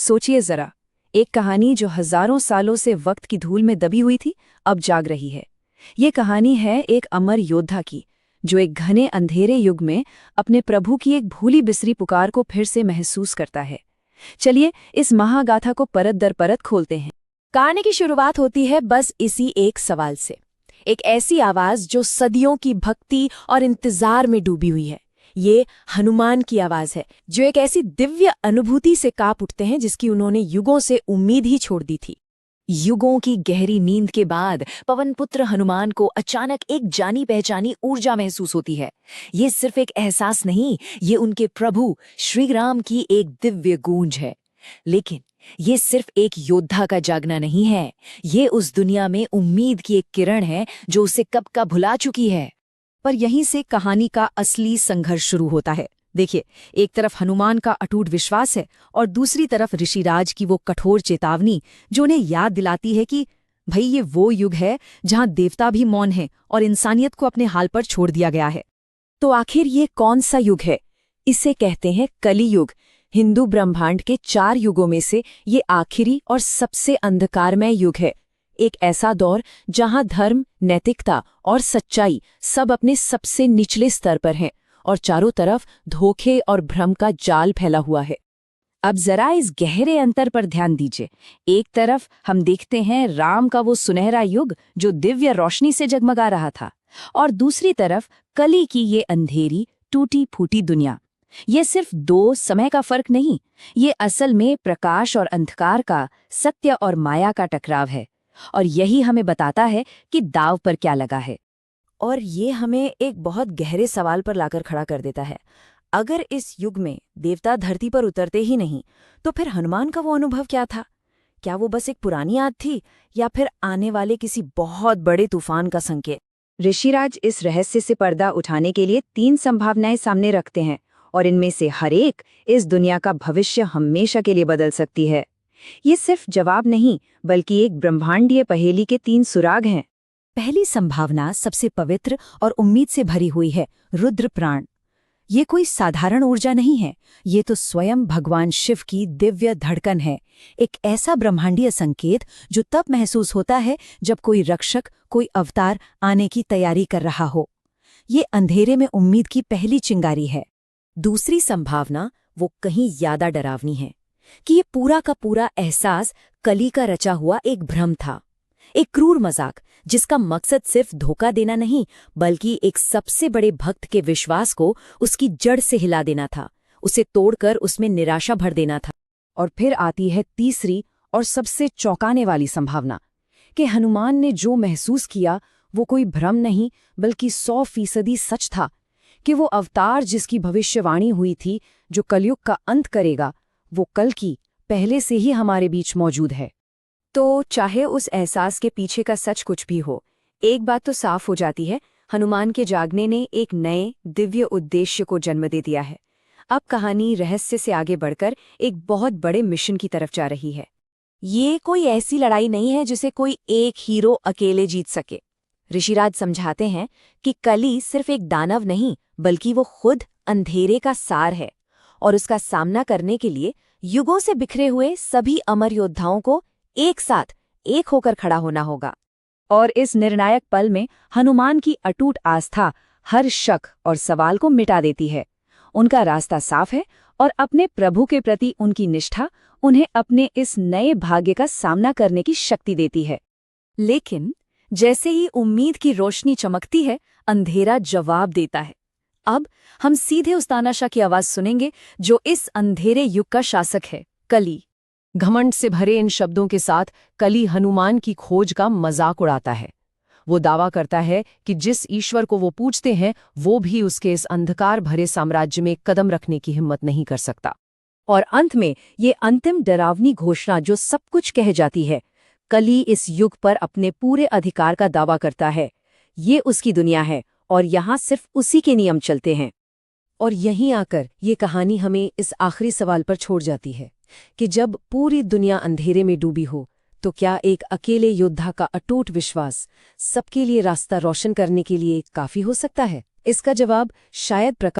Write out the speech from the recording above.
सोचिए जरा, एक कहानी जो हजारों सालों से वक्त की धूल में दबी हुई थी, अब जाग रही है। ये कहानी है एक अमर योद्धा की, जो एक घने अंधेरे युग में अपने प्रभु की एक भूली बिसरी पुकार को फिर से महसूस करता है। चलिए इस महागाथा को परत दर परत खोलते हैं। कहानी की शुरुआत होती है बस इसी एक सवाल से। एक ऐसी आवाज जो सदियों की भक्ति और इंतजार में डूबी हुई है। ये हनुमान की आवाज है, जो एक ऐसी दिव्य अनुभूति से कांप उठते हैं जिसकी उन्होंने युगों से उम्मीद ही छोड़ दी थी। युगों की गहरी नींद के बाद पवनपुत्र हनुमान को अचानक एक जानी पहचानी ऊर्जा महसूस होती है। ये सिर्फ एक एहसास नहीं, ये उनके प्रभु श्री राम की एक दिव्य गूंज है। लेकिन ये सिर्फ एक योद्धा का जागना नहीं है, ये उस दुनिया में उम्मीद की एक किरण है जो उसे कब का भुला चुकी है। पर यहीं से कहानी का असली संघर्ष शुरू होता है। देखिए, एक तरफ हनुमान का अटूट विश्वास है और दूसरी तरफ ऋषिराज की वो कठोर चेतावनी, जो उन्हें याद दिलाती है कि भाई ये वो युग है जहां देवता भी मौन है और इंसानियत को अपने हाल पर छोड़ दिया गया है। तो आखिर ये कौन सा युग है? इसे कहते हैं कली युग। हिंदू ब्रह्मांड के 4 युगों में से ये आखिरी और सबसे अंधकारमय युग है। एक ऐसा दौर जहां धर्म, नैतिकता और सच्चाई सब अपने सबसे निचले स्तर पर हैं और चारों तरफ धोखे और भ्रम का जाल फैला हुआ है। अब जरा इस गहरे अंतर पर ध्यान दीजिए। एक तरफ हम देखते हैं राम का वो सुनहरा युग जो दिव्य रोशनी से जगमगा रहा था, और दूसरी तरफ कली की ये अंधेरी टूटी फूटी दुनिया। ये सिर्फ 2 समय का फर्क नहीं, ये असल में प्रकाश और अंधकार का, सत्य और माया का टकराव है। और यही हमें बताता है कि दांव पर क्या लगा है। और ये हमें एक बहुत गहरे सवाल पर लाकर खड़ा कर देता है। अगर इस युग में देवता धरती पर उतरते ही नहीं, तो फिर हनुमान का वो अनुभव क्या था? क्या वो बस एक पुरानी याद थी, या फिर आने वाले किसी बहुत बड़े तूफान का संकेत? ऋषिराज इस रहस्य से पर्दा उठाने के लिए 3 संभावनाएं सामने रखते हैं, और इनमें से हर एक इस दुनिया का भविष्य हमेशा के लिए बदल सकती है। ये सिर्फ जवाब नहीं, बल्कि एक ब्रह्मांडीय पहेली के 3 सुराग हैं। पहली संभावना सबसे पवित्र और उम्मीद से भरी हुई है, रुद्र प्राण। ये कोई साधारण ऊर्जा नहीं है, ये तो स्वयं भगवान शिव की दिव्य धड़कन है। एक ऐसा ब्रह्मांडीय संकेत जो तब महसूस होता है जब कोई रक्षक, कोई अवतार आने की तैयारी कर रहा हो। ये अंधेरे में उम्मीद की पहली चिंगारी है। दूसरी संभावना वो कहीं ज्यादा डरावनी है कि ये पूरा का पूरा एहसास कली का रचा हुआ एक भ्रम था, एक क्रूर मजाक जिसका मकसद सिर्फ धोखा देना नहीं, बल्कि एक सबसे बड़े भक्त के विश्वास को उसकी जड़ से हिला देना था, उसे तोड़कर उसमें निराशा भर देना था। और फिर आती है तीसरी और सबसे चौंकाने वाली संभावना कि हनुमान ने जो महसूस किया वो कोई भ्रम नहीं, बल्कि 100% सच था, कि वो अवतार जिसकी भविष्यवाणी हुई थी, जो कलयुग का अंत करेगा, वो कल की पहले से ही हमारे बीच मौजूद है। तो चाहे उस एहसास के पीछे का सच कुछ भी हो, एक बात तो साफ हो जाती है, हनुमान के जागने ने एक नए दिव्य उद्देश्य को जन्म दे दिया है। अब कहानी रहस्य से आगे बढ़कर एक बहुत बड़े मिशन की तरफ जा रही है। ये कोई ऐसी लड़ाई नहीं है जिसे कोई एक हीरो अकेले जीत सके। ऋषिराज समझाते हैं कि कली सिर्फ एक दानव नहीं, बल्कि वो खुद अंधेरे का सार है, और उसका सामना करने के लिए युगों से बिखरे हुए सभी अमर योद्धाओं को एक साथ एक होकर खड़ा होना होगा। और इस निर्णायक पल में हनुमान की अटूट आस्था हर शक और सवाल को मिटा देती है। उनका रास्ता साफ है, और अपने प्रभु के प्रति उनकी निष्ठा उन्हें अपने इस नए भाग्य का सामना करने की शक्ति देती है। लेकिन जैसे ही उम्मीद की रोशनी चमकती है, अंधेरा जवाब देता है। अब हम सीधे उस तानाशाह की आवाज सुनेंगे जो इस अंधेरे युग का शासक है, कली। घमंड से भरे इन शब्दों के साथ कली हनुमान की खोज का मजाक उड़ाता है। वो दावा करता है कि जिस ईश्वर को वो पूजते हैं, वो भी उसके इस अंधकार भरे साम्राज्य में कदम रखने की हिम्मत नहीं कर सकता। और अंत में ये अंतिम डरावनी घोषणा जो सब कुछ कह जाती है, कली इस युग पर अपने पूरे अधिकार का दावा करता है। ये उसकी दुनिया है और यहाँ सिर्फ उसी के नियम चलते हैं। और यहीं आकर ये कहानी हमें इस आखिरी सवाल पर छोड़ जाती है कि जब पूरी दुनिया अंधेरे में डूबी हो, तो क्या एक अकेले योद्धा का अटूट विश्वास सबके लिए रास्ता रोशन करने के लिए काफी हो सकता है? इसका जवाब शायद